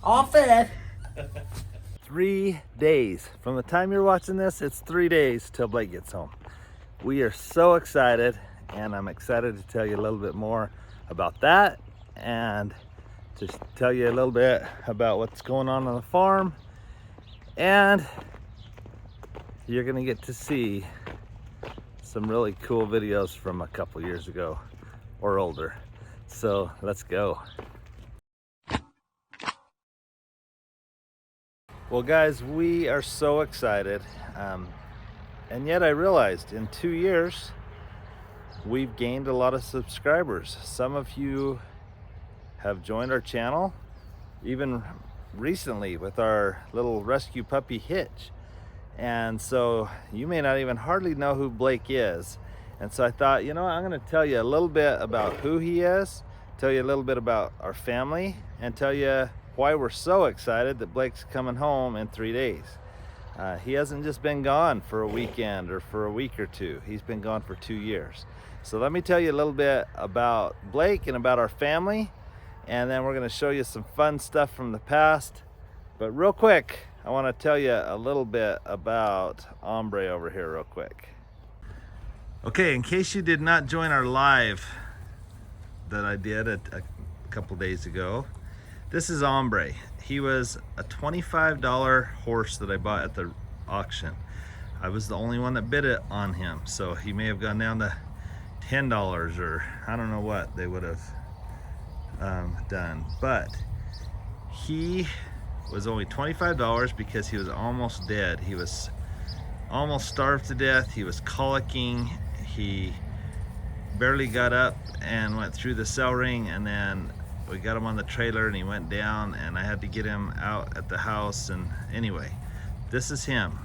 All fed. 3 days. From the time you're watching this, it's 3 days till Blake gets home. We are so excited, and I'm excited to tell you a little bit more about that and just tell you a little bit about what's going on the farm. And you're gonna get to see some really cool videos from a couple years ago or older. So let's go. Well guys, we are so excited. And yet I realized in 2 years, we've gained a lot of subscribers. Some of you have joined our channel, even recently with our little rescue puppy Hitch. And so you may not even hardly know who Blake is. And so I thought, you know what, I'm gonna tell you a little bit about who he is, tell you a little bit about our family, and tell you why we're so excited that Blake's coming home in 3 days. He hasn't just been gone for a weekend or for a week or two. He's been gone for 2 years. So let me tell you a little bit about Blake and about our family, and then we're gonna show you some fun stuff from the past. But real quick, I wanna tell you a little bit about Hambre over here real quick. Okay, in case you did not join our live that I did a couple days ago, this is Hambre. He was a $25 horse that I bought at the auction. I was the only one that bid it on him, so he may have gone down to $10 or I don't know what they would have done. But he was only $25 because he was almost dead. He was almost starved to death. He was colicking. He barely got up and went through the cell ring, and then we got him on the trailer and he went down, and I had to get him out at the house. And anyway, this is him.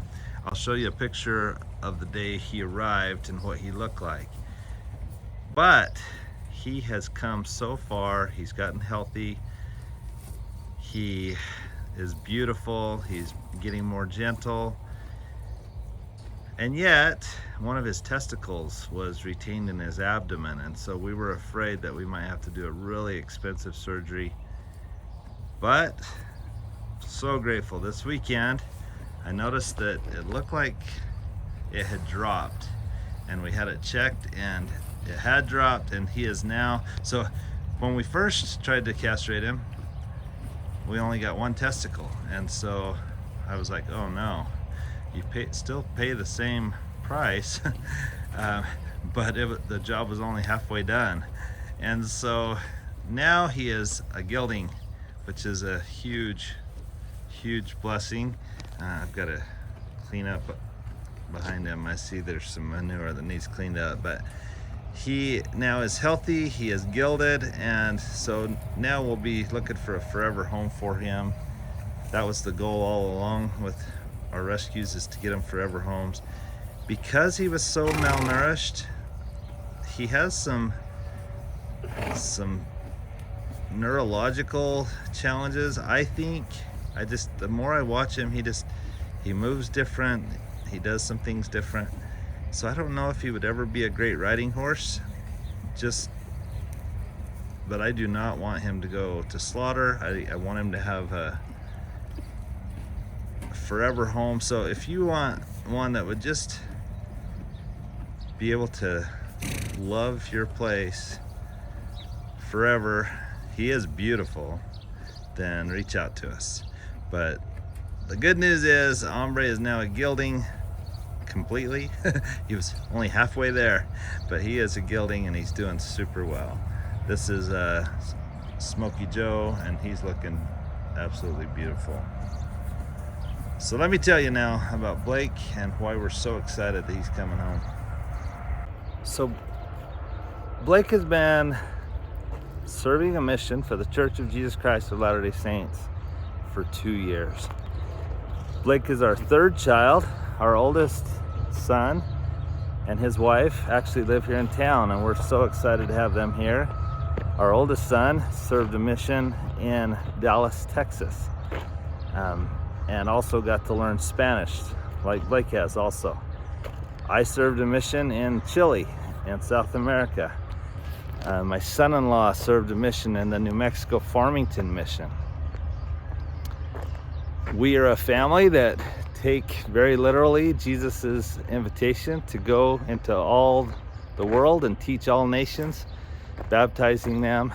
I'll show you a picture of the day he arrived and what he looked like. But he has come so far. He's gotten healthy. He is beautiful. He's getting more gentle. And yet, one of his testicles was retained in his abdomen, and so we were afraid that we might have to do a really expensive surgery. But, so grateful. This weekend, I noticed that it looked like it had dropped, and we had it checked, and it had dropped, and he is now, so when we first tried to castrate him, we only got one testicle, and so I was like, oh no. You still pay the same price, but the job was only halfway done. And so now he is a gelding, which is a huge, huge blessing. I've got to clean up behind him. I see there's some manure that needs cleaned up, but he now is healthy, he is gelded, and so now we'll be looking for a forever home for him. That was the goal all along with our rescues, is to get him forever homes. Because he was so malnourished, he has some neurological challenges, I think. The more I watch him, he moves different, he does some things different. So I don't know if he would ever be a great riding horse, but I do not want him to go to slaughter. I want him to have a forever home. So if you want one that would just be able to love your place forever, he is beautiful, then reach out to us. But the good news is Hambre is now a gelding completely. He was only halfway there, but he is a gelding and he's doing super well. This is Smokey Joe, and he's looking absolutely beautiful. So let me tell you now about Blake and why we're so excited that he's coming home. So Blake has been serving a mission for the Church of Jesus Christ of Latter-day Saints for 2 years. Blake is our third child. Our oldest son and his wife actually live here in town, and we're so excited to have them here. Our oldest son served a mission in Dallas, Texas. And also got to learn Spanish, like Blake has also. I served a mission in Chile, in South America. My son-in-law served a mission in the New Mexico Farmington mission. We are a family that take very literally Jesus's invitation to go into all the world and teach all nations, baptizing them,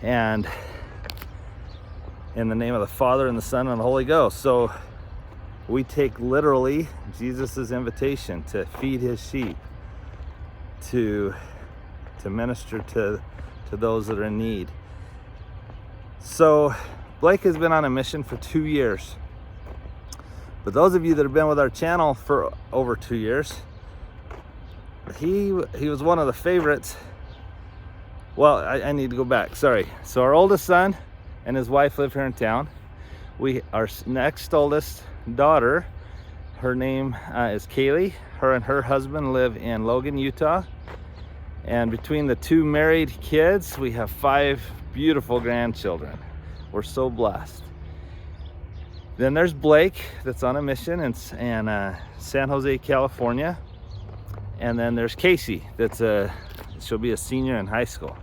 and in the name of the Father and the Son and the Holy Ghost. So we take literally Jesus's invitation to feed his sheep, to minister to those that are in need. So Blake has been on a mission for 2 years. But those of you that have been with our channel for over 2 years, he was one of the favorites. Well, I need to go back, sorry. So our oldest son and his wife live here in town. Our next oldest daughter, her name is Kaylee. Her and her husband live in Logan, Utah. And between the 2 married kids, we have 5 beautiful grandchildren. We're so blessed. Then there's Blake, that's on a mission in San Jose, California. And then there's Casey, she'll be a senior in high school.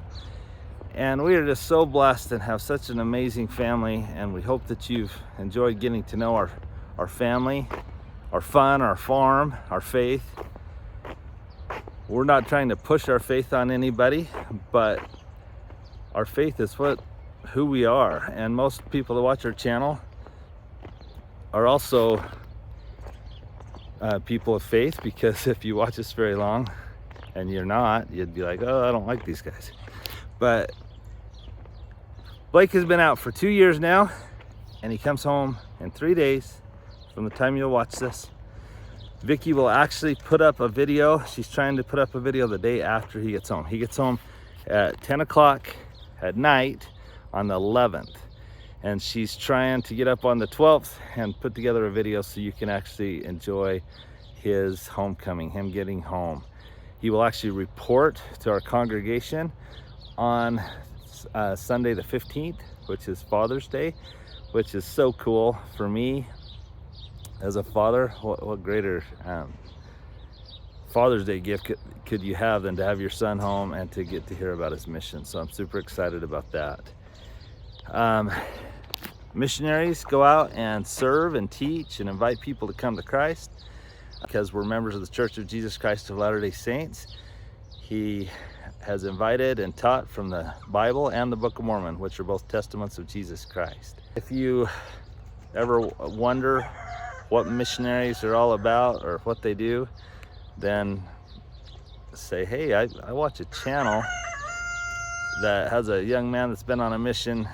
And we are just so blessed and have such an amazing family, and we hope that you've enjoyed getting to know our family, our fun, our farm, our faith. We're not trying to push our faith on anybody, but our faith is who we are. And most people that watch our channel are also people of faith, because if you watch us very long and you're not, you'd be like, oh, I don't like these guys. But Blake has been out for 2 years now, and he comes home in 3 days from the time you'll watch this. Vicky will actually put up a video. She's trying to put up a video the day after he gets home. He gets home at 10 o'clock at night on the 11th. And she's trying to get up on the 12th and put together a video so you can actually enjoy his homecoming, him getting home. He will actually report to our congregation on Sunday the 15th, which is Father's Day, which is so cool for me as a father. What greater Father's Day gift could you have than to have your son home and to get to hear about his mission. So I'm super excited about that. Missionaries go out and serve and teach and invite people to come to Christ, because we're members of the Church of Jesus Christ of Latter-day Saints. He has invited and taught from the Bible and the Book of Mormon, which are both testaments of Jesus Christ. If you ever wonder what missionaries are all about or what they do, then say, hey, I watch a channel that has a young man that's been on a mission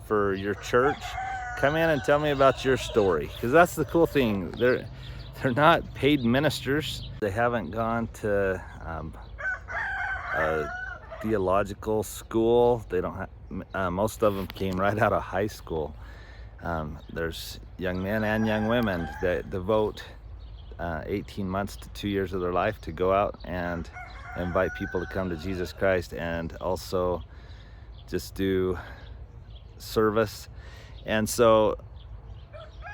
for your church. Come in and tell me about your story, because that's the cool thing. They're not paid ministers. They haven't gone to a theological school. They don't have, most of them came right out of high school. There's young men and young women that devote 18 months to 2 years of their life to go out and invite people to come to Jesus Christ, and also just do service. And so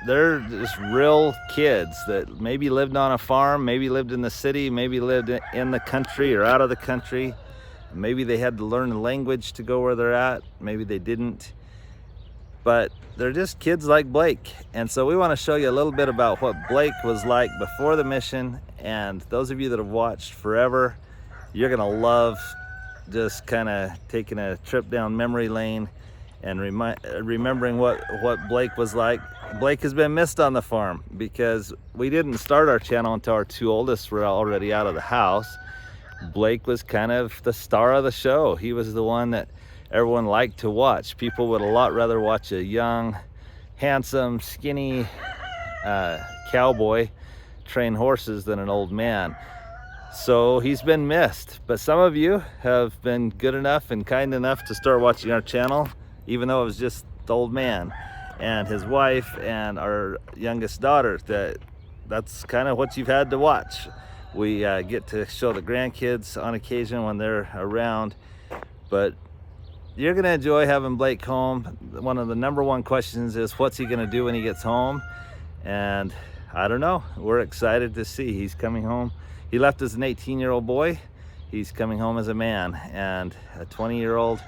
they're just real kids that maybe lived on a farm, maybe lived in the city, maybe lived in the country or out of the country. Maybe they had to learn the language to go where they're at, maybe they didn't, but they're just kids like Blake. And so we want to show you a little bit about what Blake was like before the mission. And those of you that have watched forever, you're gonna love just kind of taking a trip down memory lane and remembering what Blake was like. Blake has been missed on the farm because we didn't start our channel until our 2 oldest were already out of the house. Blake was kind of the star of the show. He was the one that everyone liked to watch. People would a lot rather watch a young, handsome, skinny cowboy train horses than an old man. So he's been missed. But some of you have been good enough and kind enough to start watching our channel, even though it was just the old man and his wife and our youngest daughter. That's kind of what you've had to watch. We get to show the grandkids on occasion when they're around, but you're gonna enjoy having Blake home. One of the #1 questions is, what's he gonna do when he gets home? And I don't know, we're excited to see. He's coming home. He left as an 18-year-old boy. He's coming home as a man, and a 20-year-old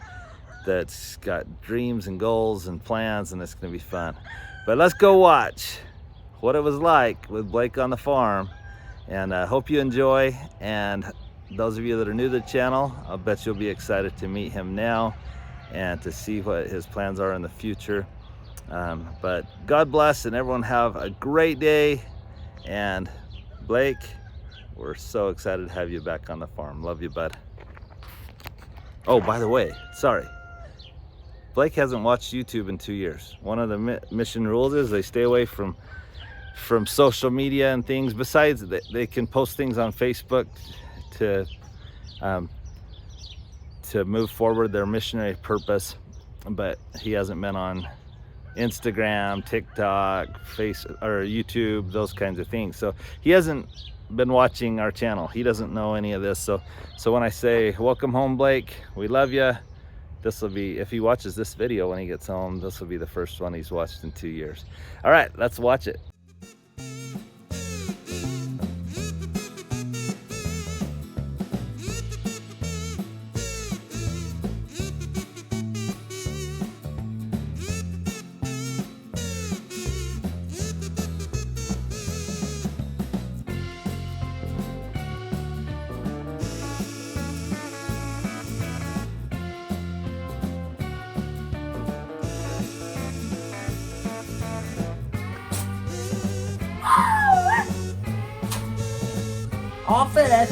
that's got dreams and goals and plans, and it's gonna be fun. But let's go watch what it was like with Blake on the farm. And I hope you enjoy. And those of you that are new to the channel, I'll bet you'll be excited to meet him now and to see what his plans are in the future. But God bless, and everyone have a great day. And Blake, we're so excited to have you back on the farm. Love you, bud. Oh, by the way, sorry. Blake hasn't watched YouTube in 2 years. One of the mission rules is they stay away from social media and things. Besides, they can post things on Facebook to move forward their missionary purpose, but he hasn't been on Instagram, TikTok, or YouTube, those kinds of things. So he hasn't been watching our channel. He doesn't know any of this. So when I say welcome home, Blake, we love you, this will be, if he watches this video when he gets home, this will be the first one he's watched in 2 years. All right, let's watch it. Off it.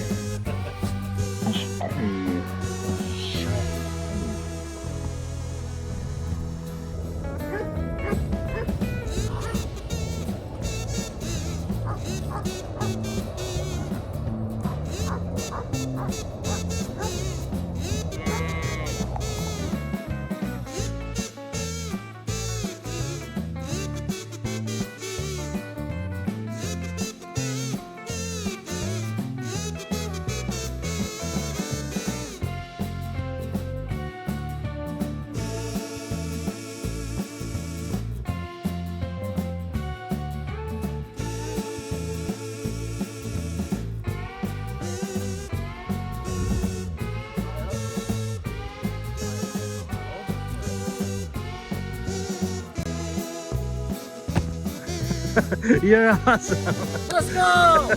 You're awesome. Let's go.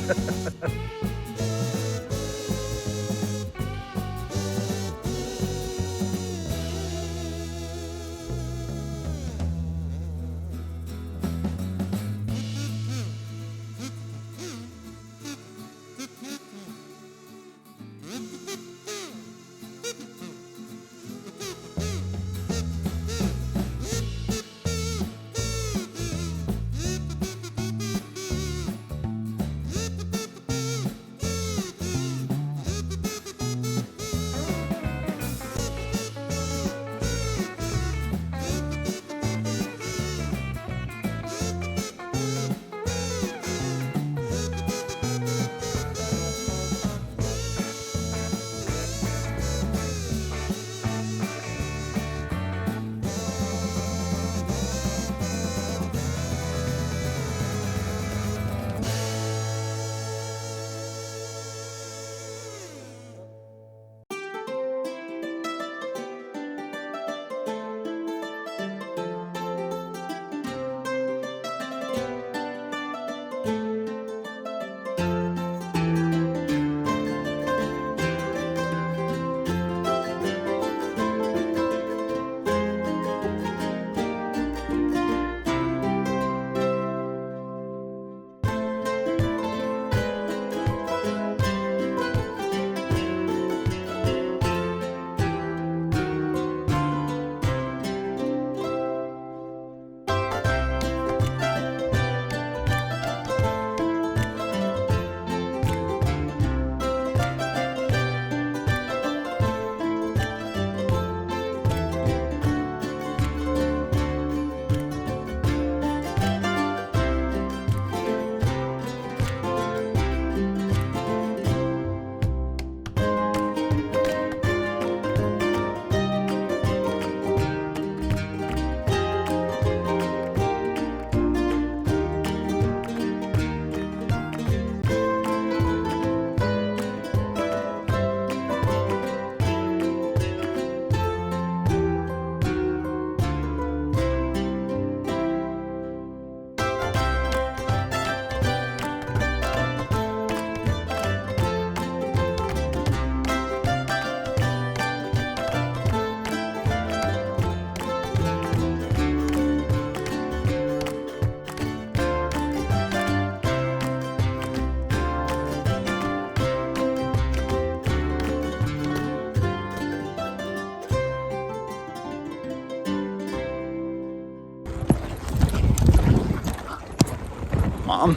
Mom,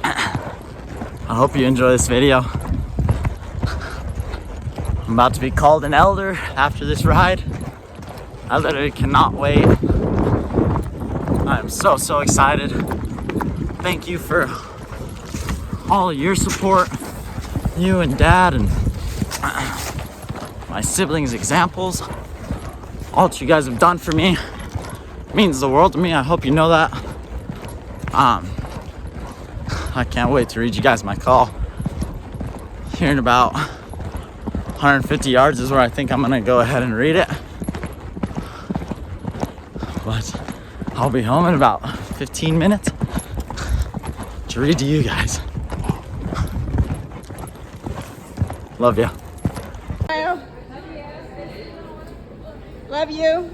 I hope you enjoy this video. I'm about to be called an elder after this ride. I literally cannot wait. I'm so excited. Thank you for all of your support. You and Dad and my siblings' examples. All that you guys have done for me means the world to me. I hope you know that. I can't wait to read you guys my call. Here in about 150 yards is where I think I'm gonna go ahead and read it. But I'll be home in about 15 minutes to read to you guys. Love you. Love you.